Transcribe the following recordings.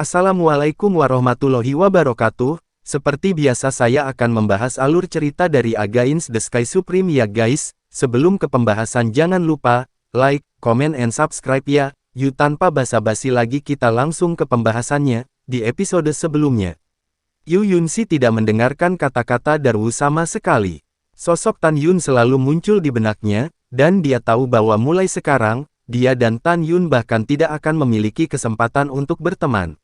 Assalamualaikum warahmatullahi wabarakatuh. Seperti biasa saya akan membahas alur cerita dari Against the Sky Supreme ya guys. Sebelum ke pembahasan jangan lupa, like, comment and subscribe ya. Yuk tanpa basa-basi lagi kita langsung ke pembahasannya. Di episode sebelumnya, Yu Yunxi tidak mendengarkan kata-kata Darwu sama sekali. Sosok Tan Yun selalu muncul di benaknya, dan dia tahu bahwa mulai sekarang, dia dan Tan Yun bahkan tidak akan memiliki kesempatan untuk berteman.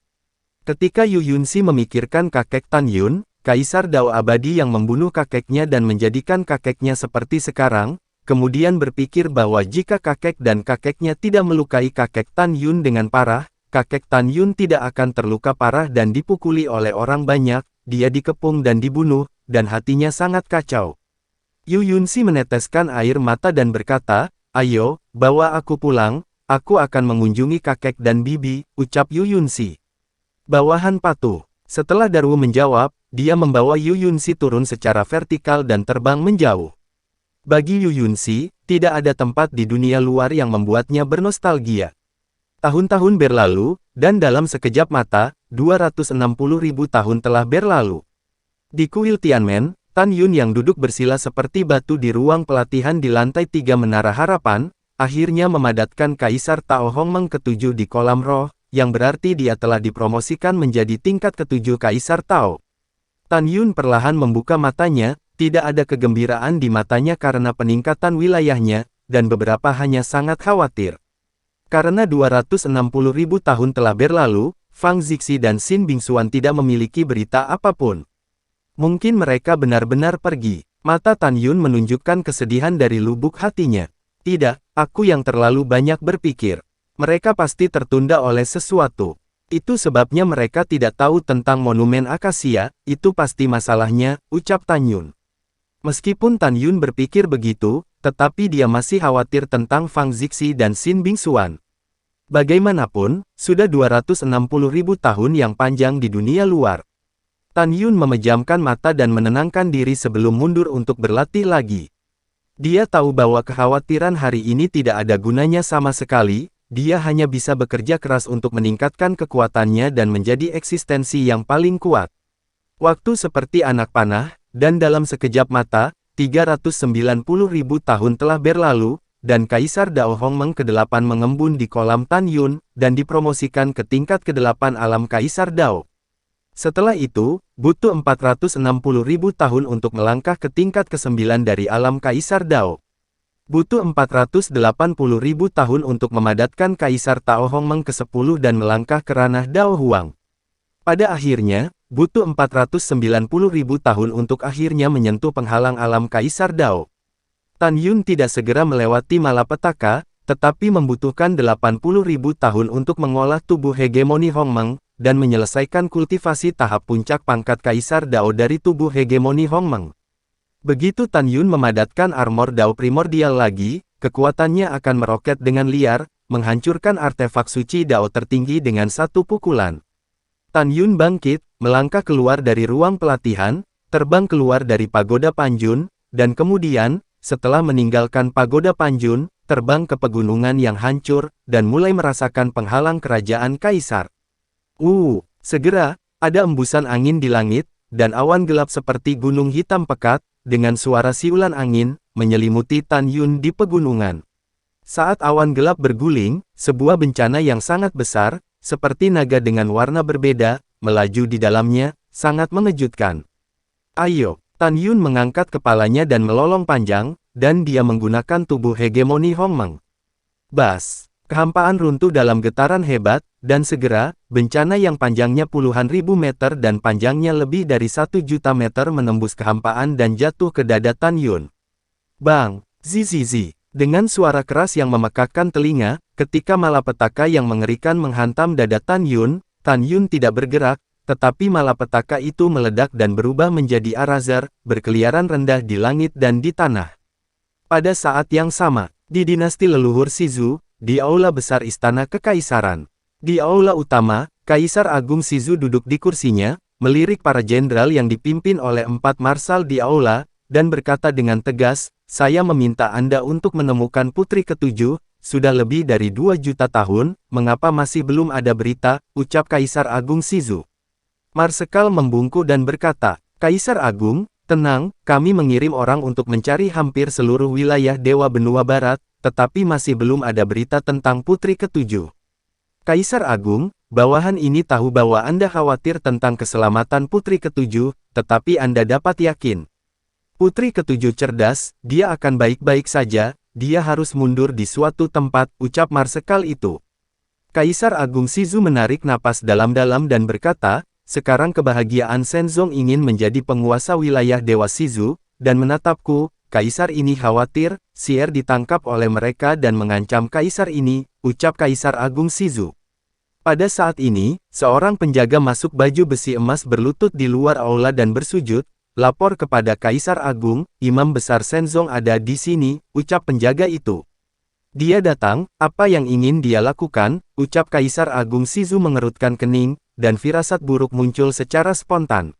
Ketika Yu Yunxi memikirkan kakek Tan Yun, Kaisar Dao Abadi yang membunuh kakeknya dan menjadikan kakeknya seperti sekarang, kemudian berpikir bahwa jika kakek dan kakeknya tidak melukai kakek Tan Yun dengan parah, kakek Tan Yun tidak akan terluka parah dan dipukuli oleh orang banyak, dia dikepung dan dibunuh, dan hatinya sangat kacau. Yu Yunxi meneteskan air mata dan berkata, "Ayo, bawa aku pulang, aku akan mengunjungi kakek dan bibi," ucap Yu Yunxi. Bawahan patuh. Setelah Darwu menjawab, dia membawa Yu Yunxi turun secara vertikal dan terbang menjauh. Bagi Yu Yunxi, tidak ada tempat di dunia luar yang membuatnya bernostalgia. Tahun-tahun berlalu, dan dalam sekejap mata, 260.000 tahun telah berlalu. Di kuil Tianmen, Tan Yun yang duduk bersila seperti batu di ruang pelatihan di lantai 3 Menara Harapan, akhirnya memadatkan Kaisar Tao Hongmeng ke-7 di kolam roh, yang berarti dia telah dipromosikan menjadi tingkat ke-7 Kaisar Tao. Tan Yun perlahan membuka matanya, tidak ada kegembiraan di matanya karena peningkatan wilayahnya, dan beberapa hanya sangat khawatir. Karena 260.000 tahun telah berlalu, Fang Zixi dan Xin Bingxuan tidak memiliki berita apapun. Mungkin mereka benar-benar pergi. Mata Tan Yun menunjukkan kesedihan dari lubuk hatinya. Tidak, aku yang terlalu banyak berpikir. Mereka pasti tertunda oleh sesuatu. Itu sebabnya mereka tidak tahu tentang monumen akasia, itu pasti masalahnya, ucap Tan Yun. Meskipun Tan Yun berpikir begitu, tetapi dia masih khawatir tentang Fang Zixi dan Xin Bingxuan. Bagaimanapun, sudah 260.000 tahun yang panjang di dunia luar. Tan Yun memejamkan mata dan menenangkan diri sebelum mundur untuk berlatih lagi. Dia tahu bahwa kekhawatiran hari ini tidak ada gunanya sama sekali. Dia hanya bisa bekerja keras untuk meningkatkan kekuatannya dan menjadi eksistensi yang paling kuat. Waktu seperti anak panah, dan dalam sekejap mata, 390.000 tahun telah berlalu, dan Kaisar Dao Hongmeng ke-8 mengembun di kolam Tan Yun, dan dipromosikan ke tingkat ke-8 alam Kaisar Dao. Setelah itu, butuh 460.000 tahun untuk melangkah ke tingkat ke-9 dari alam Kaisar Dao. Butuh 480.000 tahun untuk memadatkan Kaisar Tao Hongmeng ke-10 dan melangkah ke ranah Dao Huang. Pada akhirnya, butuh 490.000 tahun untuk akhirnya menyentuh penghalang alam Kaisar Dao. Tan Yun tidak segera melewati malapetaka, tetapi membutuhkan 80.000 tahun untuk mengolah tubuh hegemoni Hongmeng, dan menyelesaikan kultivasi tahap puncak pangkat Kaisar Dao dari tubuh hegemoni Hongmeng. Begitu Tan Yun memadatkan armor Dao primordial lagi, kekuatannya akan meroket dengan liar, menghancurkan artefak suci Dao tertinggi dengan satu pukulan. Tan Yun bangkit, melangkah keluar dari ruang pelatihan, terbang keluar dari Pagoda Panjun, dan kemudian, setelah meninggalkan Pagoda Panjun, terbang ke pegunungan yang hancur, dan mulai merasakan penghalang kerajaan Kaisar. Segera, ada embusan angin di langit, dan awan gelap seperti gunung hitam pekat, dengan suara siulan angin, menyelimuti Tan Yun di pegunungan. Saat awan gelap berguling, sebuah bencana yang sangat besar, seperti naga dengan warna berbeda, melaju di dalamnya, sangat mengejutkan. Ayo, Tan Yun mengangkat kepalanya dan melolong panjang, dan dia menggunakan tubuh hegemoni Hongmeng. Bas! Kehampaan runtuh dalam getaran hebat, dan segera, bencana yang panjangnya puluhan ribu meter dan panjangnya lebih dari 1 juta meter menembus kehampaan dan jatuh ke dada Tan Yun. Bang! Zizizi! Dengan suara keras yang memekakkan telinga, ketika malapetaka yang mengerikan menghantam dada Tan Yun tidak bergerak, tetapi malapetaka itu meledak dan berubah menjadi Arazar, berkeliaran rendah di langit dan di tanah. Pada saat yang sama, di dinasti leluhur Shizu, di aula besar istana kekaisaran. Di aula utama, Kaisar Agung Shizu duduk di kursinya, melirik para jenderal yang dipimpin oleh 4 marsal di aula, dan berkata dengan tegas, "Saya meminta Anda untuk menemukan putri ke-7, sudah lebih dari 2 juta tahun, mengapa masih belum ada berita, ucap Kaisar Agung Shizu. Marsekal membungkuk dan berkata, Kaisar Agung, tenang, kami mengirim orang untuk mencari hampir seluruh wilayah Dewa Benua Barat, tetapi masih belum ada berita tentang Putri Ketujuh. Kaisar Agung, bawahan ini tahu bahwa Anda khawatir tentang keselamatan Putri Ketujuh, tetapi Anda dapat yakin. Putri Ketujuh cerdas, dia akan baik-baik saja, dia harus mundur di suatu tempat, ucap Marsekal itu. Kaisar Agung Shizu menarik napas dalam-dalam dan berkata, sekarang kebahagiaan Shenzong ingin menjadi penguasa wilayah Dewa Shizu, dan menatapku, Kaisar ini khawatir, Xier ditangkap oleh mereka dan mengancam Kaisar ini, ucap Kaisar Agung Shizu. Pada saat ini, seorang penjaga masuk baju besi emas berlutut di luar aula dan bersujud, lapor kepada Kaisar Agung, Imam Besar Shenzong ada di sini, ucap penjaga itu. Dia datang, apa yang ingin dia lakukan, ucap Kaisar Agung Shizu mengerutkan kening, dan firasat buruk muncul secara spontan.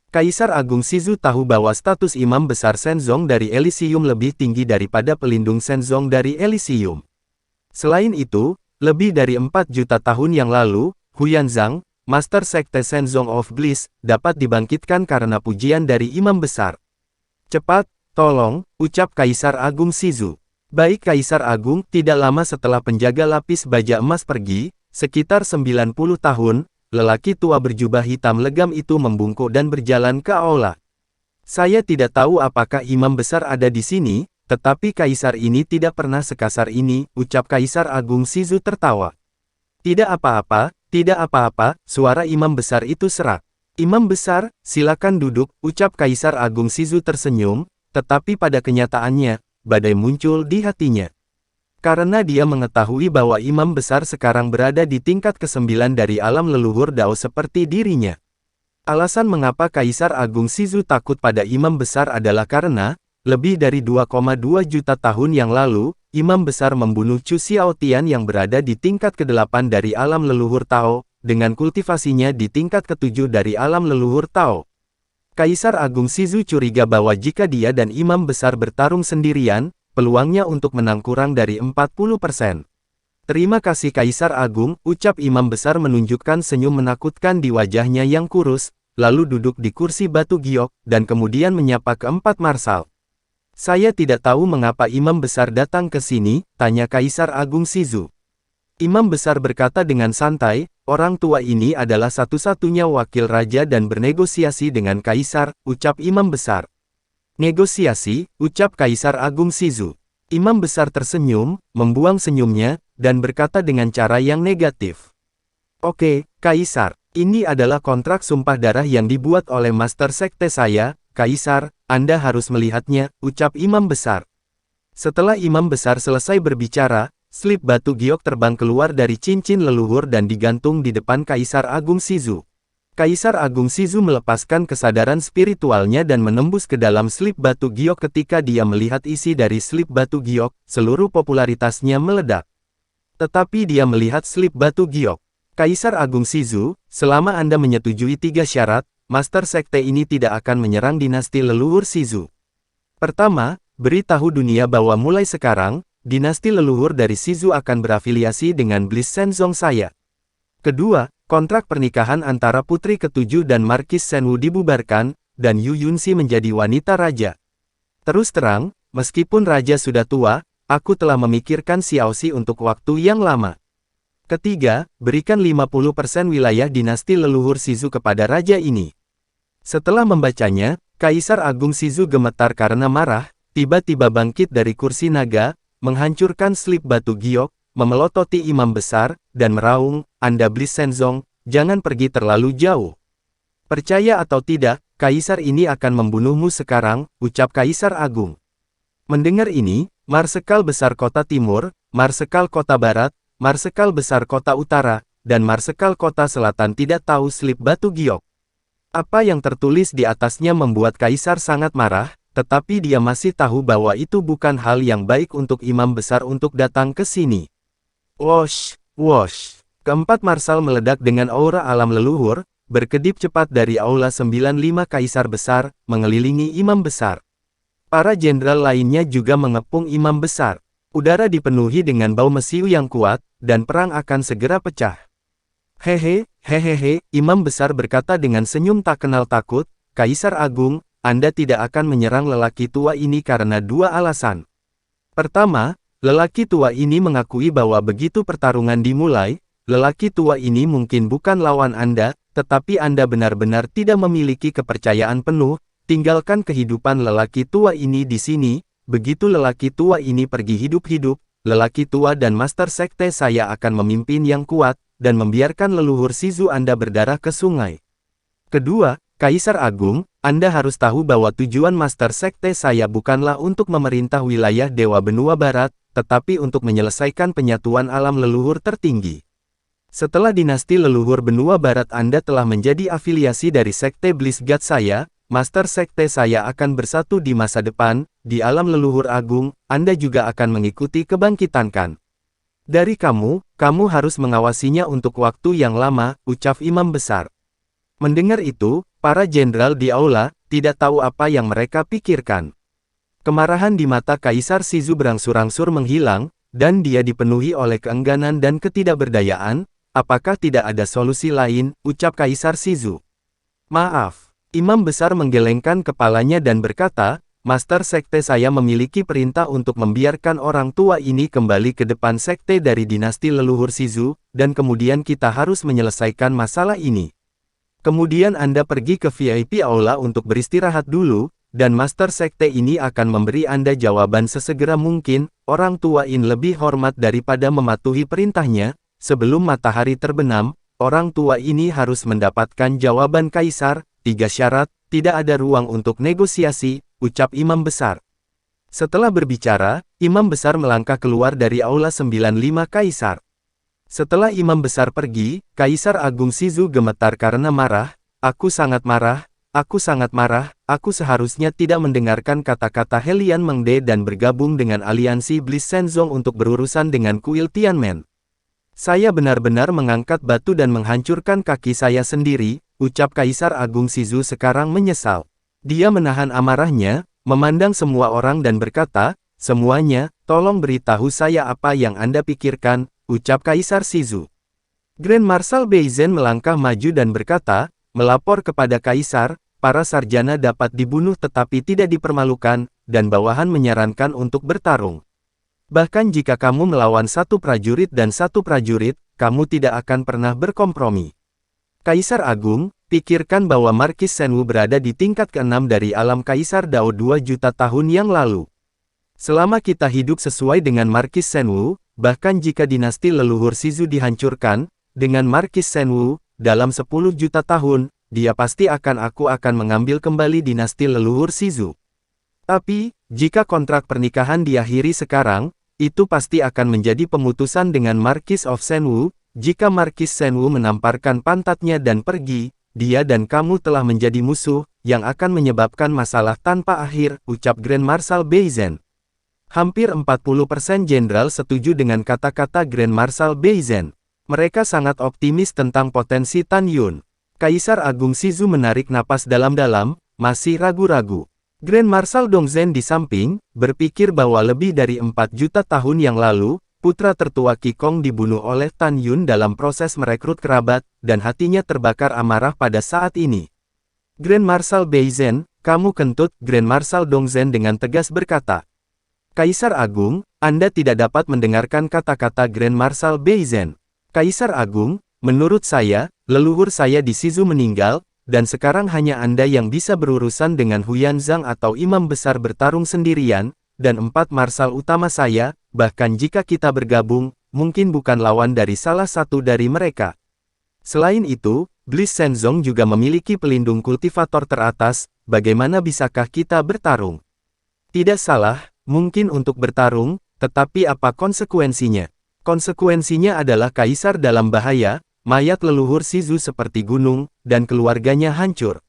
Kaisar Agung Shizu tahu bahwa status Imam Besar Shenzong dari Elysium lebih tinggi daripada pelindung Shenzong dari Elysium. Selain itu, lebih dari 4 juta tahun yang lalu, Huyanzang, Master Sekte Shenzong of Bliss, dapat dibangkitkan karena pujian dari Imam Besar. Cepat, tolong, ucap Kaisar Agung Shizu. Baik Kaisar Agung, tidak lama setelah penjaga lapis baja emas pergi, sekitar 90 tahun, lelaki tua berjubah hitam legam itu membungkuk dan berjalan ke aula. Saya tidak tahu apakah Imam Besar ada di sini, tetapi Kaisar ini tidak pernah sekasar ini, ucap Kaisar Agung Shizu tertawa. Tidak apa-apa, tidak apa-apa, suara Imam Besar itu serak. Imam Besar, silakan duduk, ucap Kaisar Agung Shizu tersenyum, tetapi pada kenyataannya, badai muncul di hatinya. Karena dia mengetahui bahwa Imam Besar sekarang berada di tingkat ke-9 dari alam leluhur Dao seperti dirinya. Alasan mengapa Kaisar Agung Shizu takut pada Imam Besar adalah karena, lebih dari 2,2 juta tahun yang lalu, Imam Besar membunuh Chu Xiaotian yang berada di tingkat ke-8 dari alam leluhur Tao, dengan kultivasinya di tingkat ke-7 dari alam leluhur Tao. Kaisar Agung Shizu curiga bahwa jika dia dan Imam Besar bertarung sendirian, peluangnya untuk menang kurang dari 40%. Terima kasih Kaisar Agung, ucap Imam Besar menunjukkan senyum menakutkan di wajahnya yang kurus, lalu duduk di kursi batu giok, dan kemudian menyapa keempat marsal. Saya tidak tahu mengapa Imam Besar datang ke sini, tanya Kaisar Agung Shizu. Imam Besar berkata dengan santai, orang tua ini adalah satu-satunya wakil raja dan bernegosiasi dengan Kaisar, ucap Imam Besar. Negosiasi, ucap Kaisar Agung Shizu. Imam Besar tersenyum, membuang senyumnya, dan berkata dengan cara yang negatif. Oke, Kaisar, ini adalah kontrak sumpah darah yang dibuat oleh Master Sekte saya, Kaisar, Anda harus melihatnya, ucap Imam Besar. Setelah Imam Besar selesai berbicara, slip batu giok terbang keluar dari cincin leluhur dan digantung di depan Kaisar Agung Shizu. Kaisar Agung Shizu melepaskan kesadaran spiritualnya dan menembus ke dalam slip batu giok ketika dia melihat isi dari slip batu giok, seluruh popularitasnya meledak. Tetapi dia melihat slip batu giok. Kaisar Agung Shizu, selama Anda menyetujui 3 syarat, Master Sekte ini tidak akan menyerang dinasti leluhur Shizu. Pertama, beritahu dunia bahwa mulai sekarang, dinasti leluhur dari Shizu akan berafiliasi dengan Bliss Shenzong saya. Kedua, kontrak pernikahan antara Putri Ketujuh dan Markis Shenwu dibubarkan, dan Yu Yunxi menjadi wanita raja. Terus terang, meskipun raja sudah tua, aku telah memikirkan Xiaoxi untuk waktu yang lama. Ketiga, berikan 50% wilayah dinasti leluhur Shizu kepada raja ini. Setelah membacanya, Kaisar Agung Shizu gemetar karena marah, tiba-tiba bangkit dari kursi naga, menghancurkan slip batu giok, memelototi Imam Besar, dan meraung, Anda Bliss Shenzong, jangan pergi terlalu jauh. Percaya atau tidak, Kaisar ini akan membunuhmu sekarang, ucap Kaisar Agung. Mendengar ini, Marsekal Besar Kota Timur, Marsekal Kota Barat, Marsekal Besar Kota Utara, dan Marsekal Kota Selatan tidak tahu slip batu giok. Apa yang tertulis di atasnya membuat Kaisar sangat marah, tetapi dia masih tahu bahwa itu bukan hal yang baik untuk Imam Besar untuk datang ke sini. Wosh, wosh. Keempat marsal meledak dengan aura alam leluhur, berkedip cepat dari aula 95 Kaisar Besar, mengelilingi Imam Besar. Para jenderal lainnya juga mengepung Imam Besar. Udara dipenuhi dengan bau mesiu yang kuat, dan perang akan segera pecah. Hehehe, Imam Besar berkata dengan senyum tak kenal takut, Kaisar Agung, Anda tidak akan menyerang lelaki tua ini karena dua alasan. Pertama, lelaki tua ini mengakui bahwa begitu pertarungan dimulai, lelaki tua ini mungkin bukan lawan Anda, tetapi Anda benar-benar tidak memiliki kepercayaan penuh, tinggalkan kehidupan lelaki tua ini di sini. Begitu lelaki tua ini pergi hidup-hidup, lelaki tua dan master sekte saya akan memimpin yang kuat, dan membiarkan leluhur Shizu Anda berdarah ke sungai. Kedua, Kaisar Agung, Anda harus tahu bahwa tujuan master sekte saya bukanlah untuk memerintah wilayah Dewa Benua Barat, tetapi untuk menyelesaikan penyatuan alam leluhur tertinggi. Setelah dinasti leluhur Benua Barat Anda telah menjadi afiliasi dari sekte Bliss God saya, master sekte saya akan bersatu di masa depan, di alam leluhur agung, Anda juga akan mengikuti kebangkitan Khan. Dari kamu harus mengawasinya untuk waktu yang lama, ucap Imam Besar. Mendengar itu, para jenderal di aula, tidak tahu apa yang mereka pikirkan. Kemarahan di mata Kaisar Shizu berangsur-angsur menghilang, dan dia dipenuhi oleh keengganan dan ketidakberdayaan. Apakah tidak ada solusi lain, ucap Kaisar Shizu. Maaf. Imam Besar menggelengkan kepalanya dan berkata, Master Sekte saya memiliki perintah untuk membiarkan orang tua ini kembali ke depan sekte dari dinasti leluhur Shizu, dan kemudian kita harus menyelesaikan masalah ini. Kemudian Anda pergi ke VIP Aula untuk beristirahat dulu, dan Master Sekte ini akan memberi Anda jawaban sesegera mungkin. Orang tua ini lebih hormat daripada mematuhi perintahnya. Sebelum matahari terbenam, orang tua ini harus mendapatkan jawaban Kaisar. 3 syarat, tidak ada ruang untuk negosiasi, ucap Imam Besar. Setelah berbicara, Imam Besar melangkah keluar dari Aula 95 Kaisar. Setelah Imam Besar pergi, Kaisar Agung Shizu gemetar karena marah, aku sangat marah, aku seharusnya tidak mendengarkan kata-kata Helian Mengde dan bergabung dengan aliansi Bliss Shenzong untuk berurusan dengan kuil Tianmen. Saya benar-benar mengangkat batu dan menghancurkan kaki saya sendiri, ucap Kaisar Agung Shizu sekarang menyesal. Dia menahan amarahnya, memandang semua orang dan berkata, semuanya, tolong beritahu saya apa yang Anda pikirkan, ucap Kaisar Shizu. Grand Marshal Beizen melangkah maju dan berkata, melapor kepada Kaisar, para sarjana dapat dibunuh tetapi tidak dipermalukan, dan bawahan menyarankan untuk bertarung. Bahkan jika kamu melawan satu prajurit dan satu prajurit, kamu tidak akan pernah berkompromi. Kaisar Agung, pikirkan bahwa Markis Shenwu berada di tingkat ke-6 dari alam Kaisar Dao 2 juta tahun yang lalu. Selama kita hidup sesuai dengan Markis Shenwu, bahkan jika dinasti leluhur Shizu dihancurkan, dengan Markis Shenwu, dalam 10 juta tahun, dia pasti akan mengambil kembali dinasti leluhur Shizu. Tapi, jika kontrak pernikahan diakhiri sekarang, itu pasti akan menjadi pemutusan dengan Markis of Shenwu. Jika Markis Shenwu menamparkan pantatnya dan pergi, dia dan kamu telah menjadi musuh, yang akan menyebabkan masalah tanpa akhir, ucap Grand Marshal Beizen. Hampir 40% jenderal setuju dengan kata-kata Grand Marshal Beizen. Mereka sangat optimis tentang potensi Tan Yun. Kaisar Agung Shizu menarik napas dalam-dalam, masih ragu-ragu. Grand Marshal Dongzhen di samping, berpikir bahwa lebih dari 4 juta tahun yang lalu, putra tertua Qikong dibunuh oleh Tan Yun dalam proses merekrut kerabat, dan hatinya terbakar amarah pada saat ini. Grand Marshal Beizen, kamu kentut, Grand Marshal Dongzhen dengan tegas berkata. Kaisar Agung, Anda tidak dapat mendengarkan kata-kata Grand Marshal Beizen. Kaisar Agung, menurut saya, leluhur saya di Shizu meninggal, dan sekarang hanya Anda yang bisa berurusan dengan Huyan Zhang atau Imam Besar bertarung sendirian, dan 4 marsal utama saya, bahkan jika kita bergabung, mungkin bukan lawan dari salah satu dari mereka. Selain itu, Bliss Shenzong juga memiliki pelindung kultivator teratas, bagaimana bisakah kita bertarung? Tidak salah, mungkin untuk bertarung, tetapi apa konsekuensinya? Konsekuensinya adalah Kaisar dalam bahaya, mayat leluhur Shizu seperti gunung, dan keluarganya hancur.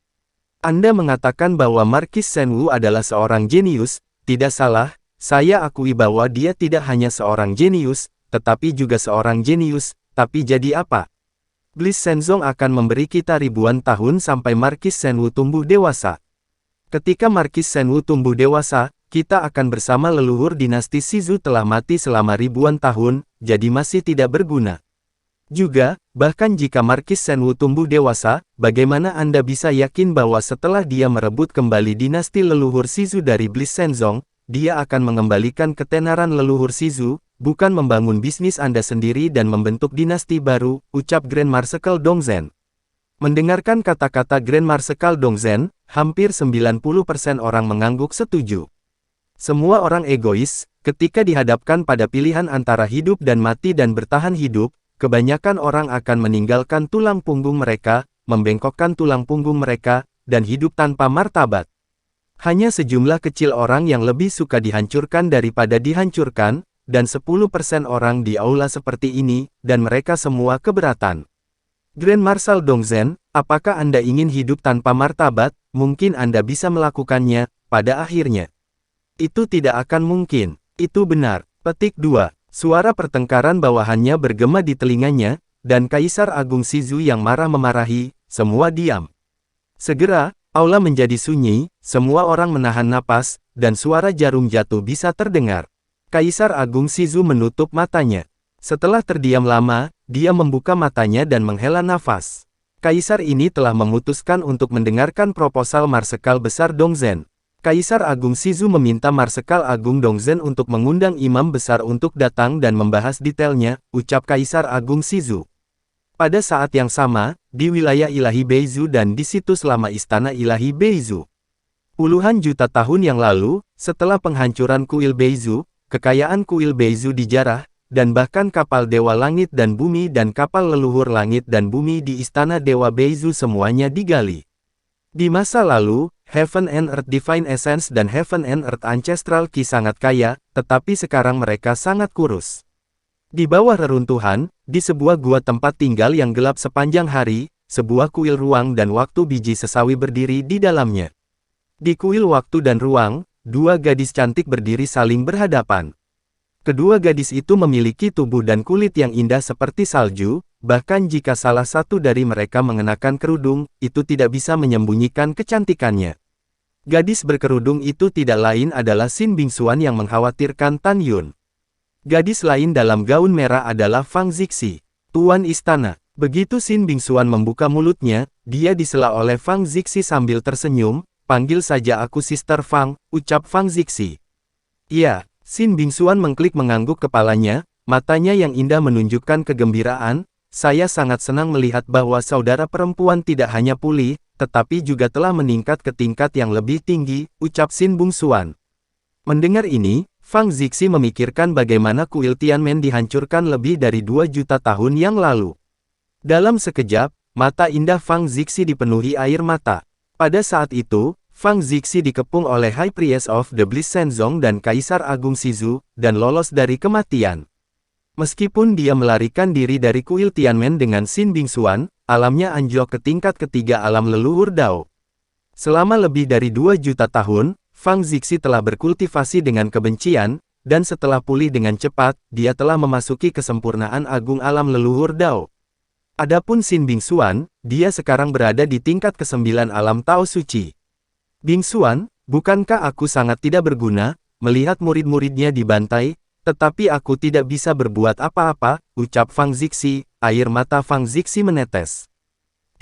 Anda mengatakan bahwa Markis Shenwu adalah seorang jenius, tidak salah, saya akui bahwa dia tidak hanya seorang jenius, tetapi juga seorang jenius, tapi jadi apa? Bliss Shenzong akan memberi kita ribuan tahun sampai Markis Shenwu tumbuh dewasa. Ketika Markis Shenwu tumbuh dewasa, kita akan bersama leluhur dinasti Shizu telah mati selama ribuan tahun, jadi masih tidak berguna. Juga, bahkan jika Markis Shenwu tumbuh dewasa, bagaimana Anda bisa yakin bahwa setelah dia merebut kembali dinasti leluhur Shizu dari Bliss Shenzong, dia akan mengembalikan ketenaran leluhur Shizu, bukan membangun bisnis Anda sendiri dan membentuk dinasti baru, ucap Grand Marshal Dongzhen. Mendengarkan kata-kata Grand Marshal Dongzhen, hampir 90% orang mengangguk setuju. Semua orang egois, ketika dihadapkan pada pilihan antara hidup dan mati dan bertahan hidup, kebanyakan orang akan meninggalkan tulang punggung mereka, membengkokkan tulang punggung mereka, dan hidup tanpa martabat. Hanya sejumlah kecil orang yang lebih suka dihancurkan daripada dihancurkan, dan 10% orang di aula seperti ini, dan mereka semua keberatan. Grand Marshal Dongzhen, apakah Anda ingin hidup tanpa martabat? Mungkin Anda bisa melakukannya, pada akhirnya. Itu tidak akan mungkin. Itu benar. Petik 2. Suara pertengkaran bawahannya bergema di telinganya, dan Kaisar Agung Shizu yang marah memarahi, semua diam. Segera, aula menjadi sunyi, semua orang menahan napas, dan suara jarum jatuh bisa terdengar. Kaisar Agung Shizu menutup matanya. Setelah terdiam lama, dia membuka matanya dan menghela nafas. Kaisar ini telah memutuskan untuk mendengarkan proposal Marsekal Besar Dongzhen. Kaisar Agung Shizu meminta Marsekal Agung Dongzhen untuk mengundang imam besar untuk datang dan membahas detailnya, ucap Kaisar Agung Shizu. Pada saat yang sama, di wilayah Ilahi Beizu dan di situs lama Istana Ilahi Beizu. Puluhan juta tahun yang lalu, setelah penghancuran kuil Beizu, kekayaan kuil Beizu dijarah, dan bahkan kapal Dewa Langit dan Bumi dan kapal leluhur Langit dan Bumi di Istana Dewa Beizu semuanya digali. Di masa lalu, Heaven and Earth Divine Essence dan Heaven and Earth Ancestral Ki sangat kaya, tetapi sekarang mereka sangat kurus. Di bawah reruntuhan, di sebuah gua tempat tinggal yang gelap sepanjang hari, sebuah kuil ruang dan waktu biji sesawi berdiri di dalamnya. Di kuil waktu dan ruang, dua gadis cantik berdiri saling berhadapan. Kedua gadis itu memiliki tubuh dan kulit yang indah seperti salju, bahkan jika salah satu dari mereka mengenakan kerudung, itu tidak bisa menyembunyikan kecantikannya. Gadis berkerudung itu tidak lain adalah Xin Bingxuan yang mengkhawatirkan Tan Yun. Gadis lain dalam gaun merah adalah Fang Zixi, Tuan Istana. Begitu Xin Bingxuan membuka mulutnya, dia disela oleh Fang Zixi sambil tersenyum, panggil saja aku Sister Fang, ucap Fang Zixi. Iya. Xin Bingxuan mengklik mengangguk kepalanya, matanya yang indah menunjukkan kegembiraan. Saya sangat senang melihat bahwa saudara perempuan tidak hanya pulih, tetapi juga telah meningkat ke tingkat yang lebih tinggi, ucap Xin Bingxuan. Mendengar ini, Fang Zixi memikirkan bagaimana kuil Tianmen dihancurkan lebih dari 2 juta tahun yang lalu. Dalam sekejap, mata indah Fang Zixi dipenuhi air mata. Pada saat itu, Fang Zixi dikepung oleh High Priest of the Bliss Shenzong dan Kaisar Agung Shizu, dan lolos dari kematian. Meskipun dia melarikan diri dari kuil Tianmen dengan Xin Bingxuan, alamnya anjlok ke tingkat ketiga alam leluhur Dao. Selama lebih dari 2 juta tahun, Fang Zixi telah berkultivasi dengan kebencian, dan setelah pulih dengan cepat, dia telah memasuki kesempurnaan agung alam leluhur Dao. Adapun Xin Bingxuan, dia sekarang berada di tingkat ke-9 alam Tao Suci. Bingxuan, bukankah aku sangat tidak berguna, melihat murid-muridnya dibantai, tetapi aku tidak bisa berbuat apa-apa, ucap Fang Zixi, air mata Fang Zixi menetes.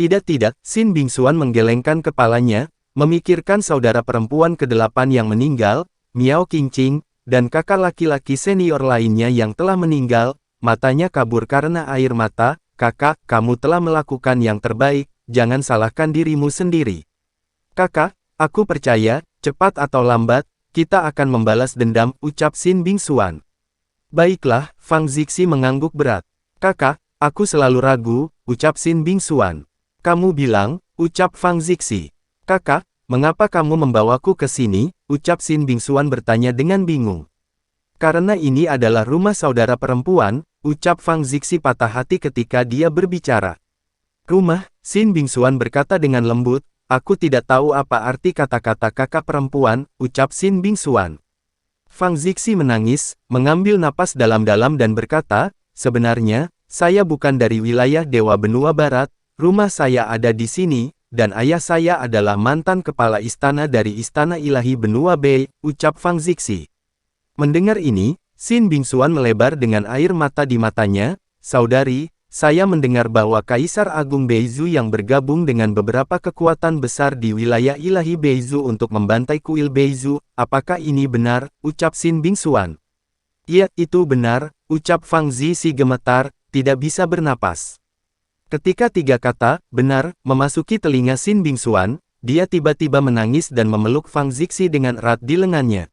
Tidak, Xin Bingxuan menggelengkan kepalanya, memikirkan saudara perempuan ke-8 yang meninggal, Miao Qingqing, dan kakak laki-laki senior lainnya yang telah meninggal, matanya kabur karena air mata. Kakak, kamu telah melakukan yang terbaik, jangan salahkan dirimu sendiri. Kakak, aku percaya, cepat atau lambat, kita akan membalas dendam, ucap Xin Bingxuan. Baiklah, Fang Zixi mengangguk berat. Kakak, aku selalu ragu, ucap Xin Bingxuan. Kamu bilang, ucap Fang Zixi. Kakak, mengapa kamu membawaku ke sini, ucap Xin Bingxuan bertanya dengan bingung. Karena ini adalah rumah saudara perempuan, ucap Fang Zixi patah hati ketika dia berbicara. Rumah, Xin Bingxuan berkata dengan lembut, aku tidak tahu apa arti kata-kata kakak perempuan, ucap Xin Bingxuan. Fang Zixi menangis, mengambil napas dalam-dalam dan berkata, sebenarnya, saya bukan dari wilayah Dewa Benua Barat, rumah saya ada di sini, dan ayah saya adalah mantan kepala istana dari Istana Ilahi Benua Bei, ucap Fang Zixi. Mendengar ini, Xin Bingxuan melebar dengan air mata di matanya. Saudari, saya mendengar bahwa Kaisar Agung Beizu yang bergabung dengan beberapa kekuatan besar di wilayah ilahi Beizu untuk membantai kuil Beizu. Apakah ini benar? Ucap Xin Bingxuan. Iya, itu benar, ucap Fang Zixi gemetar, tidak bisa bernapas. Ketika tiga kata, benar, memasuki telinga Xin Bingxuan, dia tiba-tiba menangis dan memeluk Fang Zixi dengan erat di lengannya.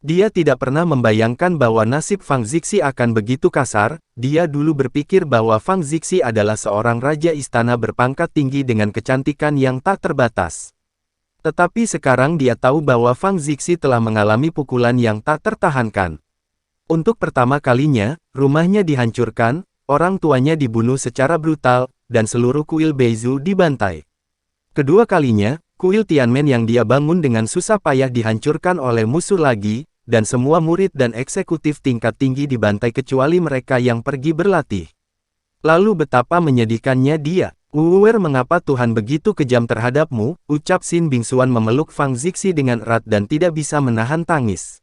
Dia tidak pernah membayangkan bahwa nasib Fang Zixi akan begitu kasar. Dia dulu berpikir bahwa Fang Zixi adalah seorang raja istana berpangkat tinggi dengan kecantikan yang tak terbatas. Tetapi sekarang dia tahu bahwa Fang Zixi telah mengalami pukulan yang tak tertahankan. Untuk pertama kalinya, rumahnya dihancurkan, orang tuanya dibunuh secara brutal, dan seluruh kuil Beizu dibantai. Kedua kalinya, kuil Tianmen yang dia bangun dengan susah payah dihancurkan oleh musuh lagi, dan semua murid dan eksekutif tingkat tinggi dibantai kecuali mereka yang pergi berlatih. Lalu betapa menyedihkannya dia. Wuwer, mengapa Tuhan begitu kejam terhadapmu? Ucap Xin Bingxuan memeluk Fang Zixi dengan erat dan tidak bisa menahan tangis.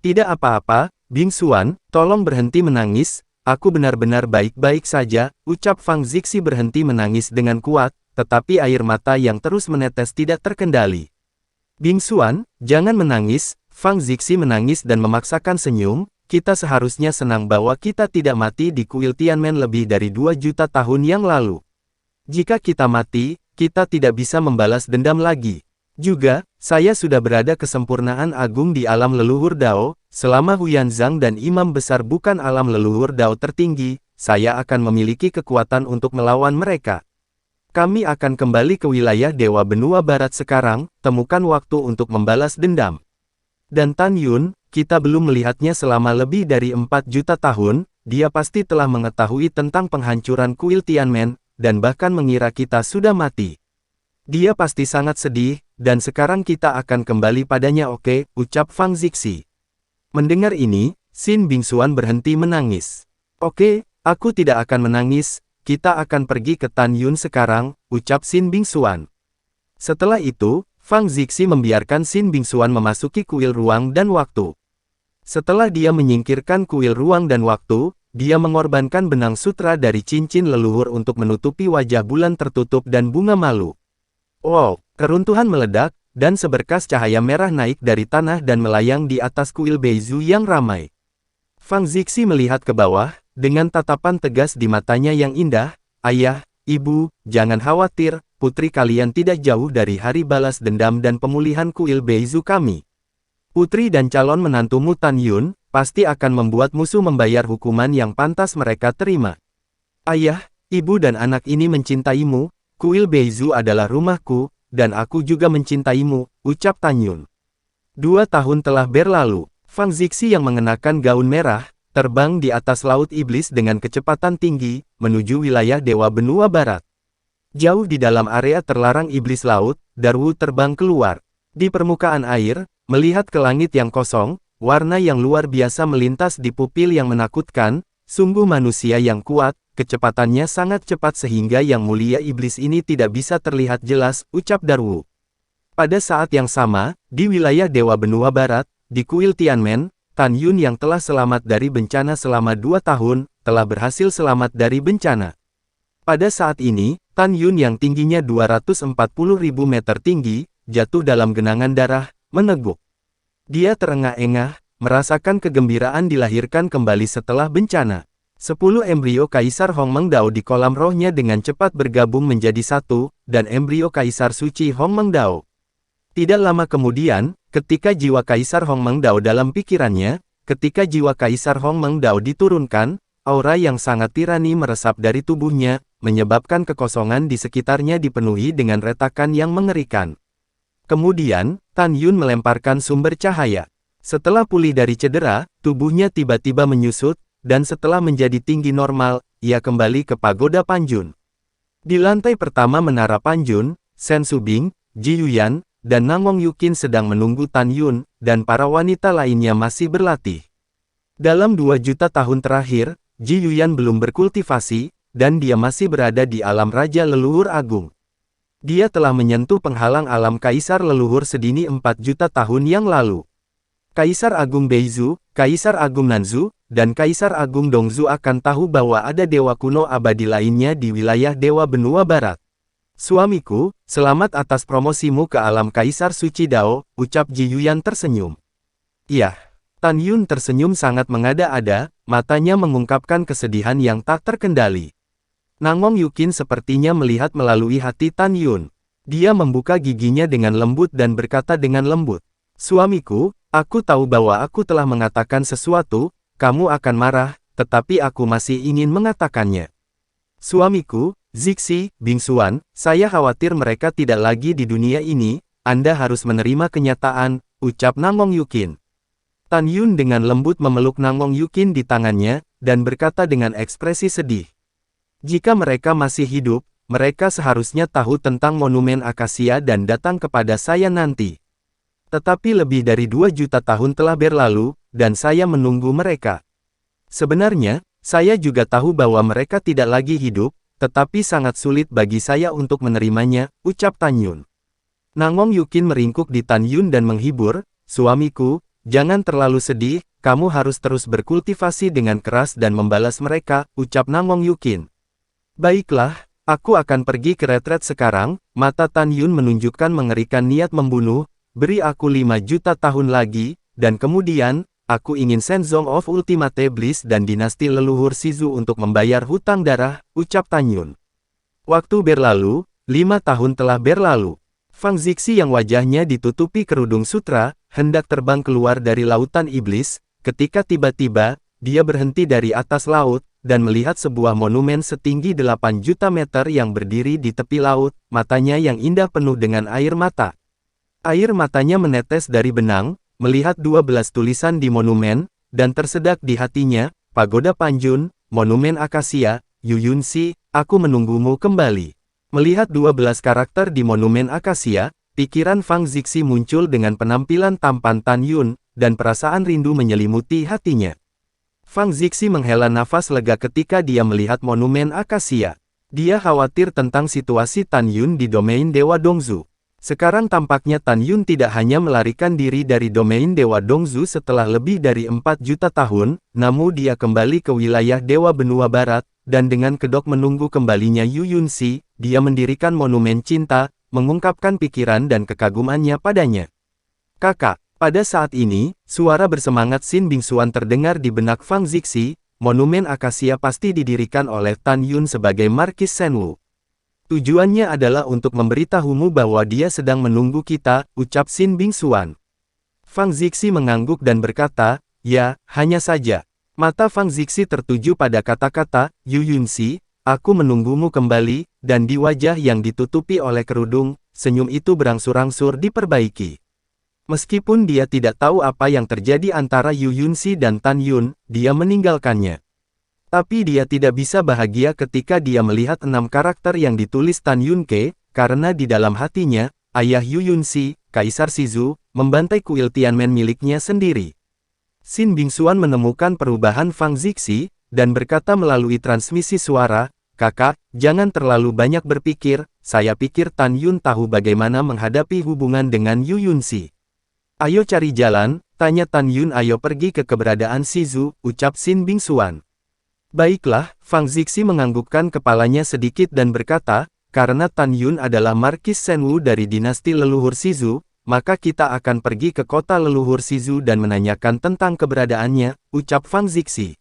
Tidak apa-apa, Bingxuan, tolong berhenti menangis, aku benar-benar baik-baik saja, ucap Fang Zixi berhenti menangis dengan kuat, tetapi air mata yang terus menetes tidak terkendali. Bingxuan, jangan menangis. Fang Zixi menangis dan memaksakan senyum. Kita seharusnya senang bahwa kita tidak mati di kuil Tianmen lebih dari 2 juta tahun yang lalu. Jika kita mati, kita tidak bisa membalas dendam lagi. Juga, saya sudah berada kesempurnaan agung di alam leluhur Dao. Selama Huyanzang dan imam besar bukan alam leluhur Dao tertinggi, saya akan memiliki kekuatan untuk melawan mereka. Kami akan kembali ke wilayah Dewa Benua Barat sekarang, temukan waktu untuk membalas dendam. Dan Tan Yun, kita belum melihatnya selama lebih dari 4 juta tahun, dia pasti telah mengetahui tentang penghancuran kuil Tianmen, dan bahkan mengira kita sudah mati. Dia pasti sangat sedih, dan sekarang kita akan kembali padanya, oke, ucap Fang Zixi. Mendengar ini, Xin Bingxuan berhenti menangis. Oke, aku tidak akan menangis, kita akan pergi ke Tan Yun sekarang, ucap Xin Bingxuan. Setelah itu, Fang Zixi membiarkan Xin Bingxuan memasuki kuil ruang dan waktu. Setelah dia menyingkirkan kuil ruang dan waktu, dia mengorbankan benang sutra dari cincin leluhur untuk menutupi wajah bulan tertutup dan bunga malu. Wow, keruntuhan meledak, dan seberkas cahaya merah naik dari tanah dan melayang di atas kuil Beizu yang ramai. Fang Zixi melihat ke bawah, dengan tatapan tegas di matanya yang indah, ayah, ibu, jangan khawatir, putri kalian tidak jauh dari hari balas dendam dan pemulihan kuil Beizu kami. Putri dan calon menantumu Tan Yun, pasti akan membuat musuh membayar hukuman yang pantas mereka terima. Ayah, ibu dan anak ini mencintaimu, kuil Beizu adalah rumahku, dan aku juga mencintaimu, ucap Tan Yun. 2 tahun telah berlalu, Fang Zixi yang mengenakan gaun merah, terbang di atas laut iblis dengan kecepatan tinggi, menuju wilayah Dewa Benua Barat. Jauh di dalam area terlarang iblis laut, Darwu terbang keluar. Di permukaan air, melihat ke langit yang kosong, warna yang luar biasa melintas di pupil yang menakutkan, sungguh manusia yang kuat, kecepatannya sangat cepat sehingga yang mulia iblis ini tidak bisa terlihat jelas, ucap Darwu. Pada saat yang sama, di wilayah Dewa Benua Barat, di kuil Tianmen, Tan Yun yang telah selamat dari bencana selama 2 tahun, telah berhasil selamat dari bencana. Pada saat ini, Tan Yun yang tingginya 240.000 meter tinggi, jatuh dalam genangan darah, meneguk. Dia terengah-engah, merasakan kegembiraan dilahirkan kembali setelah bencana. 10 embrio Kaisar Hongmengdao di kolam rohnya dengan cepat bergabung menjadi satu, dan embrio Kaisar Suci Hongmengdao. Tidak lama kemudian, ketika jiwa Kaisar Hongmengdao dalam pikirannya, ketika jiwa Kaisar Hongmengdao diturunkan, aura yang sangat tirani meresap dari tubuhnya, menyebabkan kekosongan di sekitarnya dipenuhi dengan retakan yang mengerikan. Kemudian, Tan Yun melemparkan sumber cahaya. Setelah pulih dari cedera, tubuhnya tiba-tiba menyusut, dan setelah menjadi tinggi normal, ia kembali ke pagoda Panjun. Di lantai pertama menara Panjun, Shen Subing, Ji Yuyan, dan Nangong Yukin sedang menunggu Tan Yun, dan para wanita lainnya masih berlatih. Dalam 2 juta tahun terakhir, Ji Yuyan belum berkultivasi, dan dia masih berada di alam Raja Leluhur Agung. Dia telah menyentuh penghalang alam kaisar leluhur sedini 4 juta tahun yang lalu. Kaisar Agung Beizu, Kaisar Agung Nanzu, dan Kaisar Agung Dongzu akan tahu bahwa ada dewa kuno abadi lainnya di wilayah Dewa Benua Barat. Suamiku, selamat atas promosimu ke alam Kaisar Suci Dao, ucap Ji Yuyan tersenyum. Iya. Tan Yun tersenyum sangat mengada-ada, matanya mengungkapkan kesedihan yang tak terkendali. Nangong Yukin sepertinya melihat melalui hati Tan Yun. Dia membuka giginya dengan lembut dan berkata dengan lembut, "Suamiku, aku tahu bahwa aku telah mengatakan sesuatu, kamu akan marah, tetapi aku masih ingin mengatakannya. Suamiku, Zixi, Bingsuan, saya khawatir mereka tidak lagi di dunia ini, Anda harus menerima kenyataan," ucap Nangong Yukin. Tan Yun dengan lembut memeluk Nangong Yukin di tangannya, dan berkata dengan ekspresi sedih. "Jika mereka masih hidup, mereka seharusnya tahu tentang monumen akasia dan datang kepada saya nanti. Tetapi lebih dari 2 juta tahun telah berlalu, dan saya menunggu mereka. Sebenarnya, saya juga tahu bahwa mereka tidak lagi hidup, tetapi sangat sulit bagi saya untuk menerimanya," ucap Tan Yun. Nangong Yukin meringkuk di Tan Yun dan menghibur, "Suamiku, jangan terlalu sedih, kamu harus terus berkultivasi dengan keras dan membalas mereka," ucap Nangong Yukin. "Baiklah, aku akan pergi ke retret sekarang," mata Tan Yun menunjukkan mengerikan niat membunuh, "beri aku 5 juta tahun lagi, dan kemudian, aku ingin Shenzong of Ultimate Bliss dan dinasti leluhur Shizu untuk membayar hutang darah," ucap Tan Yun. Waktu berlalu, 5 tahun telah berlalu. Fang Zixi yang wajahnya ditutupi kerudung sutra, hendak terbang keluar dari lautan iblis, ketika tiba-tiba, dia berhenti dari atas laut, dan melihat sebuah monumen setinggi 8 juta meter yang berdiri di tepi laut, matanya yang indah penuh dengan air mata. Air matanya menetes dari benang, melihat 12 tulisan di monumen, dan tersedak di hatinya, "Pagoda Panjun, Monumen Akasia, Yuyunsi, aku menunggumu kembali." Melihat 12 karakter di monumen akasia, pikiran Fang Zixi muncul dengan penampilan tampan Tan Yun, dan perasaan rindu menyelimuti hatinya. Fang Zixi menghela nafas lega ketika dia melihat monumen akasia. Dia khawatir tentang situasi Tan Yun di domain Dewa Dongzu. Sekarang tampaknya Tan Yun tidak hanya melarikan diri dari domain Dewa Dongzu setelah lebih dari 4 juta tahun, namun dia kembali ke wilayah Dewa Benua Barat, dan dengan kedok menunggu kembalinya Yuyunsi, dia mendirikan monumen cinta, mengungkapkan pikiran dan kekagumannya padanya. "Kakak." Pada saat ini, suara bersemangat Xin Bingsuan terdengar di benak Fang Zixi, "Monumen akasia pasti didirikan oleh Tan Yun sebagai Markis Shenwu. Tujuannya adalah untuk memberitahumu bahwa dia sedang menunggu kita," ucap Xin Bingsuan. Fang Zixi mengangguk dan berkata, "Ya, hanya saja." Mata Fang Zixi tertuju pada kata-kata, "Yuyunsi, aku menunggumu kembali," dan di wajah yang ditutupi oleh kerudung, senyum itu berangsur-angsur diperbaiki. Meskipun dia tidak tahu apa yang terjadi antara Yuyunsi dan Tan Yun, dia meninggalkannya. Tapi dia tidak bisa bahagia ketika dia melihat 6 karakter yang ditulis Tan Yun Ke, karena di dalam hatinya, ayah Yuyunsi, Kaisar Shizu, membantai kuil Tianmen miliknya sendiri. Xin Bingsuan menemukan perubahan Fang Zixi, dan berkata melalui transmisi suara, "Kakak, jangan terlalu banyak berpikir, saya pikir Tan Yun tahu bagaimana menghadapi hubungan dengan Yuyunsi. Ayo cari jalan," tanya Tan Yun. "Ayo pergi ke keberadaan Shizu," ucap Xin Bingsuan. "Baiklah," Fang Zixi menganggukkan kepalanya sedikit dan berkata, "Karena Tan Yun adalah Markis Shenwu dari dinasti leluhur Shizu, maka kita akan pergi ke kota leluhur Shizu dan menanyakan tentang keberadaannya," ucap Fang Zixi.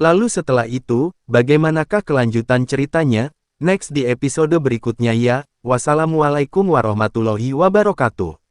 Lalu setelah itu, bagaimanakah kelanjutan ceritanya? Next di episode berikutnya ya. Wassalamualaikum warahmatullahi wabarakatuh.